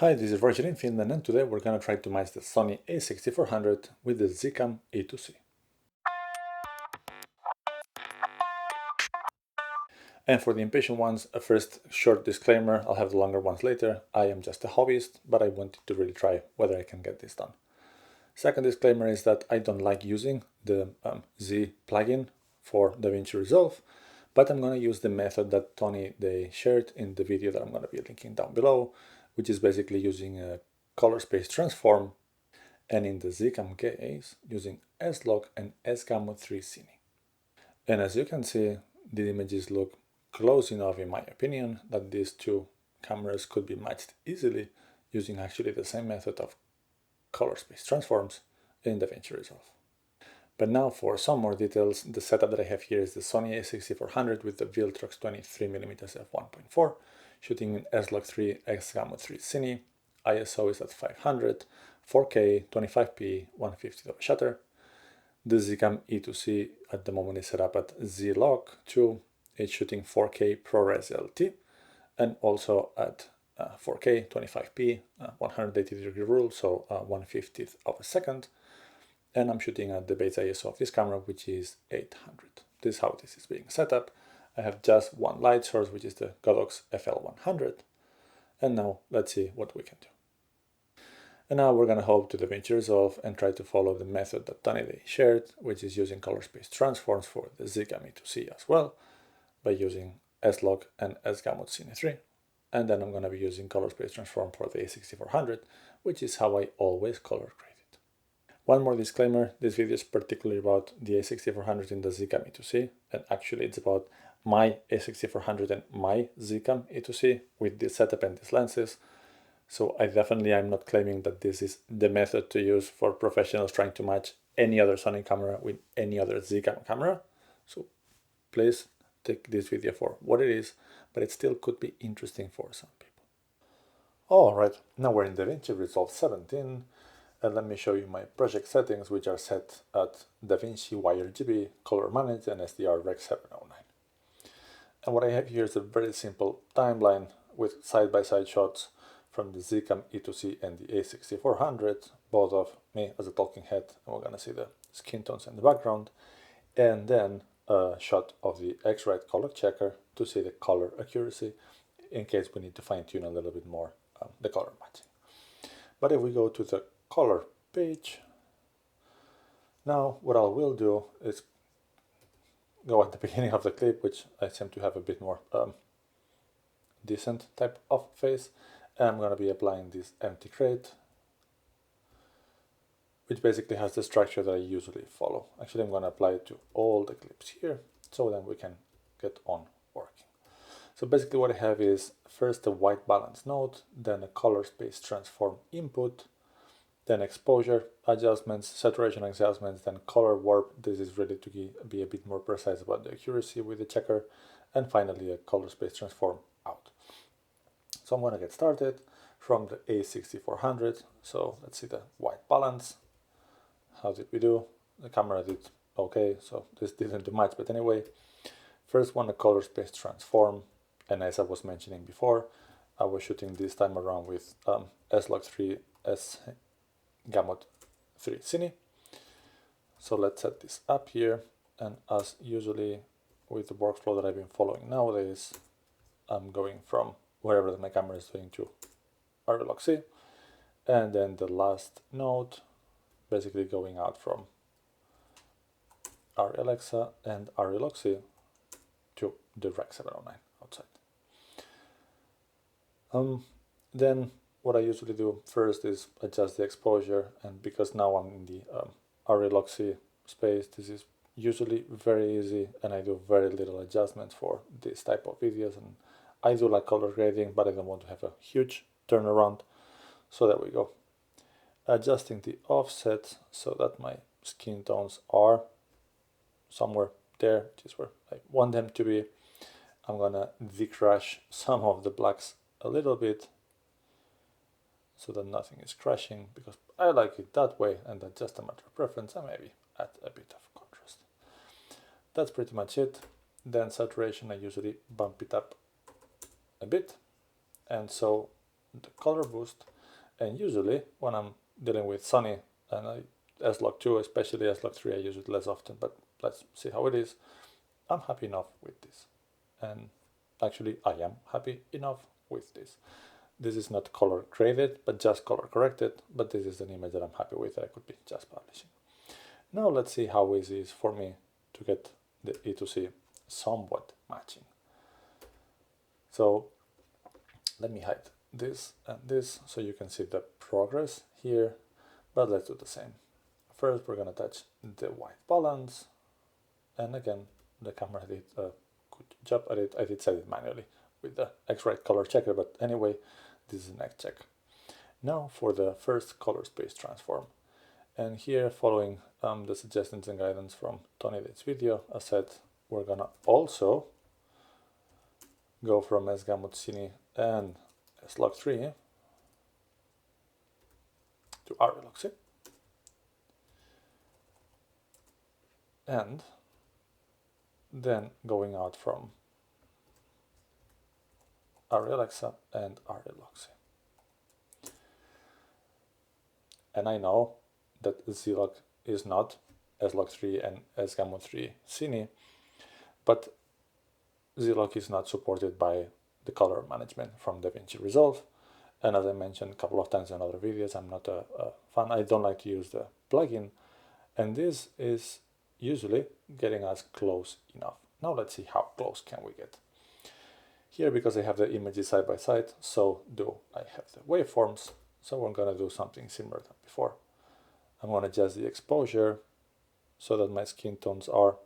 Hi, this is Roger in Finland, and today we're going to try to match the Sony a6400 with the Zcam E2c. And for the impatient ones, a first short disclaimer, I'll have the longer ones later. I am just a hobbyist, but I wanted to really try whether I can get this done. Second disclaimer is that I don't like using the Z plugin for Davinci Resolve, but I'm going to use the method that Tony they shared in the video that I'm going to be linking down below, which is basically using a color space transform, and in the Zcam case using Slog and Zcam E2c. And as you can see, the images look close enough in my opinion that these two cameras could be matched easily using actually the same method of color space transforms in Davinci Resolve. But now for some more details, the setup that I have here is the Sony a6400 with the Viltrox 23mm f1.4, shooting in Slog3 Zcam E2c. ISO is at 500, 4K, 25p, 150 shutter. The Zcam E2c at the moment is set up at Slog3. It's shooting 4K ProRes LT and also at 4K, 25p, 180 degree rule, so 1/50th of a second. And I'm shooting at the base ISO of this camera, which is 800. This is how this is being set up. I have just one light source, which is the Godox FL100. And now let's see what we can do. And now we're going to hop to Davinci Resolve and try to follow the method that Tony shared, which is using color space transforms for the Zcam E2c as well, by using Slog and Zcam E2c. And then I'm going to be using color space transform for the a6400, which is how I always color grade it. One more disclaimer, this video is particularly about the a6400 in the Zcam E2c, and actually it's about my a6400 and my Zcam E2c with this setup and these lenses. So I definitely am not claiming that this is the method to use for professionals trying to match any other Sony camera with any other Zcam camera. So please take this video for what it is, but it still could be interesting for some people. All right, now we're in Davinci Resolve 17, and let me show you my project settings, which are set at Davinci YRGB, Color Manage, and SDR Rec 709. And what I have here is a very simple timeline with side-by-side shots from the Zcam E2c and the a6400, both of me as a talking head, and we're gonna see the skin tones in the background, and then a shot of the X-Rite color checker to see the color accuracy in case we need to fine-tune a little bit more the color matching. But if we go to the color page, now what I will do is go at the beginning of the clip, which I seem to have a bit more decent type of face. And I'm going to be applying this empty crate, which basically has the structure that I usually follow. Actually, I'm going to apply it to all the clips here, so then we can get on working. So basically what I have is first a white balance node, then a color space transform input, then exposure adjustments, saturation adjustments, then color warp. This is really to be a bit more precise about the accuracy with the checker, and finally a color space transform out. So I'm going to get started from the a6400. So let's see the white balance. How did we do? The camera did okay, so this didn't do much, but anyway. First one, a color space transform, and as I was mentioning before, I was shooting this time around with Slog3 Zcam E2c. So let's set this up here, and as usually with the workflow that I've been following nowadays, I'm going from wherever my camera is doing to RLOC, and then the last node basically going out from RLXA and RLOC to the Rec 709 outside. Then what I usually do first is adjust the exposure, and because now I'm in the RLOC space, this is usually very easy, and I do very little adjustments for this type of videos, and I do like color grading, but I don't want to have a huge turnaround. So there we go. Adjusting the offset so that my skin tones are somewhere there, which is where I want them to be. I'm gonna decrash some of the blacks a little bit so that nothing is crashing, because I like it that way, and that's just a matter of preference, and maybe add a bit of contrast. That's pretty much it. Then saturation, I usually bump it up a bit, and so the color boost. And usually when I'm dealing with Sony and Slog2, especially Slog3, I use it less often, but let's see how it is. I'm happy enough with this. And actually I am happy enough with this. This is not color graded, but just color corrected, but this is an image that I'm happy with that I could be just publishing. Now let's see how easy it is for me to get the E2c somewhat matching. So let me hide this and this so you can see the progress here, but let's do the same. First we're going to touch the white balance, and again the camera did a good job at it. I did set it manually with the X-Rite color checker, but anyway, this is the next check. Now for the first color space transform, and here following the suggestions and guidance from Tony this video, I said we're gonna also go from Zcam E2c and Slog3 to a6400, and then going out from a6400 and a6400. And I know that Zlog is not Slog3 and Zcam E2c Cine, but Zlog is not supported by the color management from Davinci Resolve. And as I mentioned a couple of times in other videos, I'm not a fan. I don't like to use the plugin, and this is usually getting us close enough. Now let's see how close can we get. Here, because I have the images side by side, so do I have the waveforms. So we're going to do something similar than before. I'm going to adjust the exposure so that my skin tones are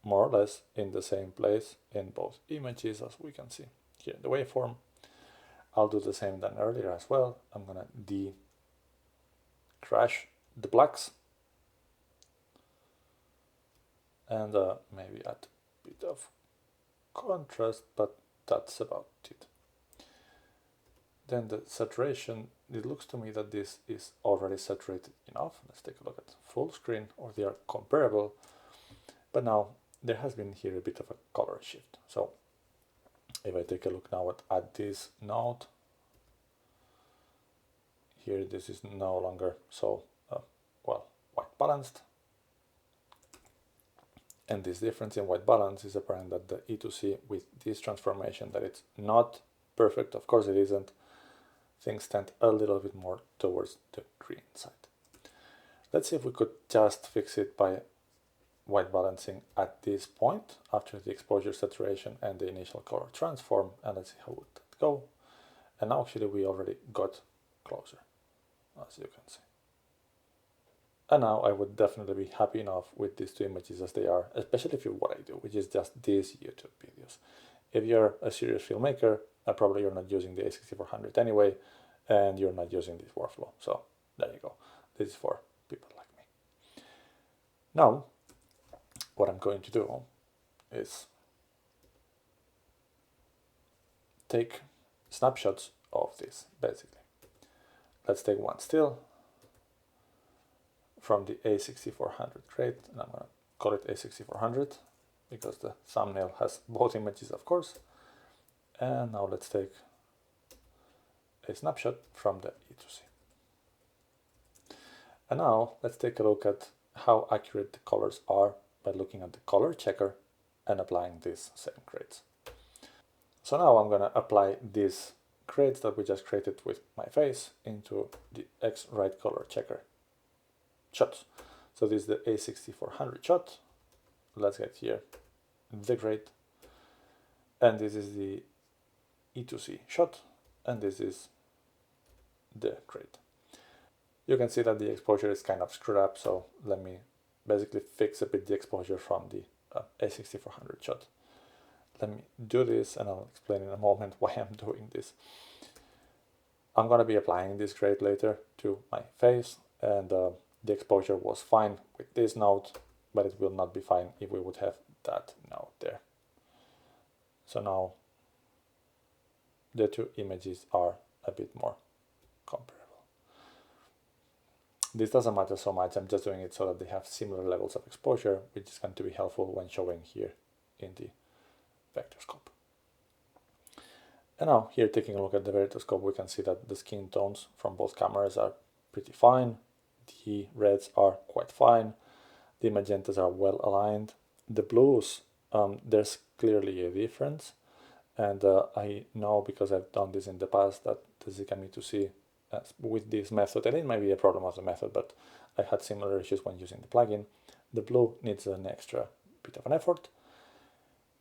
more or less in the same place in both images, as we can see here in the waveform. I'll do the same than earlier as well. I'm going to crash the blacks and maybe add a bit of contrast, but that's about it. Then the saturation, it looks to me that this is already saturated enough. Let's take a look at full screen, or they are comparable. But now there has been here a bit of a color shift. So if I take a look now at this node, here this is no longer so well white balanced. And this difference in white balance is apparent that the E2c with this transformation, that it's not perfect, of course it isn't, things tend a little bit more towards the green side. Let's see if we could just fix it by white balancing at this point after the exposure saturation and the initial color transform, and let's see how would that go. And actually we already got closer, as you can see. And now I would definitely be happy enough with these two images as they are, especially if you're what I do, which is just these YouTube videos. If you're a serious filmmaker, probably you're not using the a6400 anyway, and you're not using this workflow. So there you go. This is for people like me. Now, what I'm going to do is take snapshots of this, basically. Let's take one still from the a6400 crate, and I'm going to call it a6400 because the thumbnail has both images, of course. And now let's take a snapshot from the E2c. And now let's take a look at how accurate the colors are by looking at the color checker and applying these same grades. So now I'm going to apply these grades that we just created with my face into the X-Rite color checker shots. So this is the a6400 shot. Let's get here the grade, and this is the E2c shot, and this is the grade. You can see that the exposure is kind of screwed up, so let me basically fix a bit the exposure from the a6400 shot. Let me do this, and I'll explain in a moment why I'm doing this. I'm going to be applying this grade later to my face, and the exposure was fine with this node, but it will not be fine if we would have that node there. So now the two images are a bit more comparable. This doesn't matter so much, I'm just doing it so that they have similar levels of exposure, which is going to be helpful when showing here in the vector scope. And now here, taking a look at the veritoscope, we can see that the skin tones from both cameras are pretty fine. The reds are quite fine. The magentas are well aligned. The blues, there's clearly a difference. And I know, because I've done this in the past, that the Zcam E2c with this method, and it might be a problem of the method, but I had similar issues when using the plugin. The blue needs an extra bit of an effort.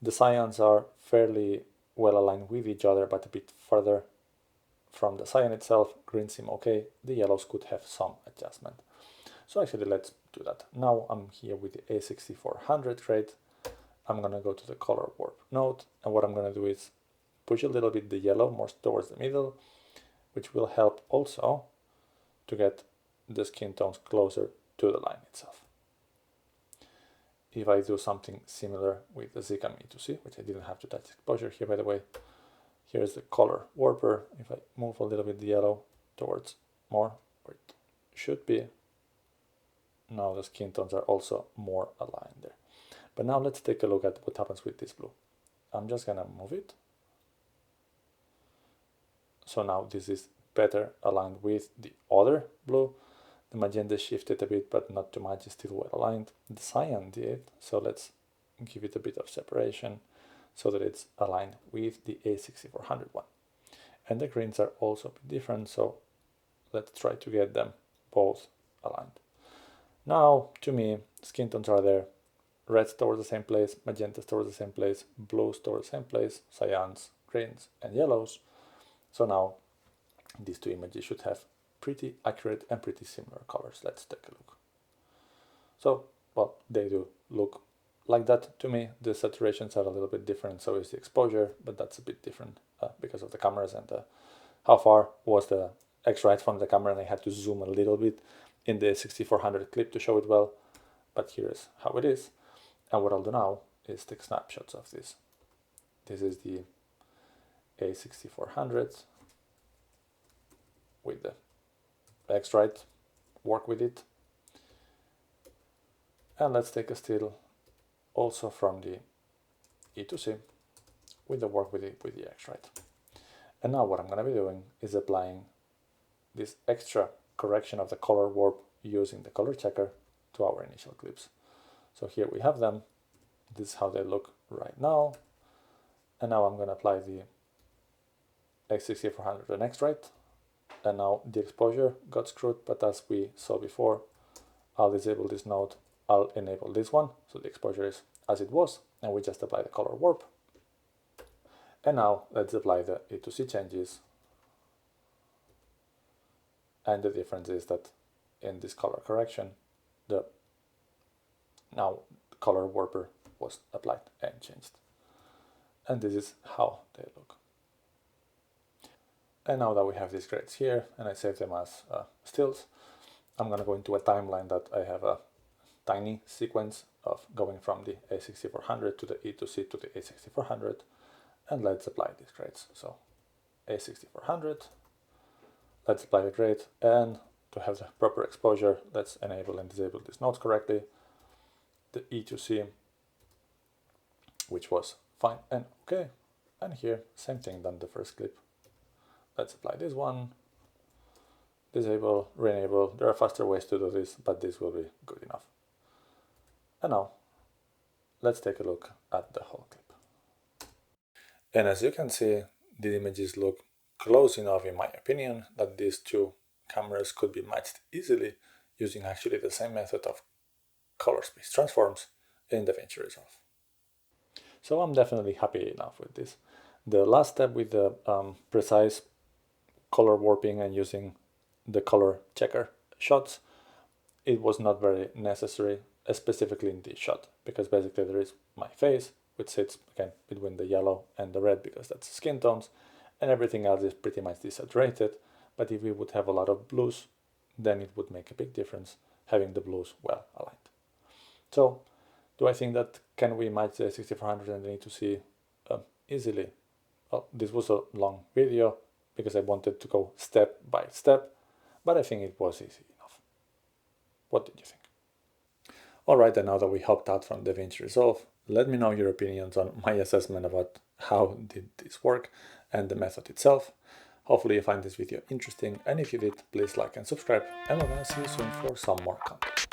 The cyans are fairly well aligned with each other, but a bit further from the cyan itself. Green seem okay. The yellows could have some adjustment. So actually, let's do that. Now I'm here with the a6400 grade. I'm gonna go to the color warp node, and what I'm gonna do is push a little bit the yellow more towards the middle, which will help also to get the skin tones closer to the line itself. If I do something similar with the Zcam E2c, which I didn't have to touch exposure here, by the way, here's the color warper. If I move a little bit the yellow towards more where it should be, now the skin tones are also more aligned there. But now let's take a look at what happens with this blue. I'm just gonna move it. So now this is better aligned with the other blue. The magenta shifted a bit, but not too much, it's still well aligned. The cyan did, so let's give it a bit of separation so that it's aligned with the a6400 one. And the greens are also a bit different, so let's try to get them both aligned. Now, to me, skin tones are there. Reds towards the same place, magentas towards the same place, blues towards the same place, cyans, greens, and yellows. So now these two images should have pretty accurate and pretty similar colors. Let's take a look. So, well, they do look like that to me. The saturations are a little bit different, so is the exposure, but that's a bit different because of the cameras and how far was the X-rite from the camera, and I had to zoom a little bit in the 6400 clip to show it well, but here's how it is. And what I'll do now is take snapshots of this. This is the a6400 with the X-rite, work with it. And let's take a still also from the E2c with the work with the X-rite. And now what I'm going to be doing is applying this extra correction of the color warp using the color checker to our initial clips. So here we have them. This is how they look right now. And now I'm going to apply the a6400 and X-rite. And now the exposure got screwed, but as we saw before, I'll disable this node, I'll enable this one, so the exposure is as it was, and we just apply the color warp. And now let's apply the E2c changes. And the difference is that in this color correction, the now color warper was applied and changed. And this is how they look. And now that we have these grades here, and I save them as stills, I'm going to go into a timeline that I have a tiny sequence of going from the a6400 to the E2c to the a6400, and let's apply these grades. So a6400, let's apply the grade, and to have the proper exposure, let's enable and disable these nodes correctly. The E2c, which was fine and okay, and here same thing than the first clip. Let's apply this one, disable, re-enable. There are faster ways to do this, but this will be good enough. And now let's take a look at the whole clip. And as you can see, the images look close enough, in my opinion, that these two cameras could be matched easily using actually the same method of color space transforms in Davinci Resolve. So I'm definitely happy enough with this. The last step with the precise color warping and using the color checker shots, it was not very necessary, specifically in this shot, because basically there is my face, which sits again between the yellow and the red because that's skin tones, and everything else is pretty much desaturated. But if we would have a lot of blues, then it would make a big difference having the blues well aligned. So do I think that can we match the 6400 and the E2c easily? Well, this was a long video because I wanted to go step by step, but I think it was easy enough. What did you think? Alright, and now that we hopped out from Davinci Resolve, let me know your opinions on my assessment about how did this work, and the method itself. Hopefully you find this video interesting, and if you did, please like and subscribe, and we're gonna see you soon for some more content.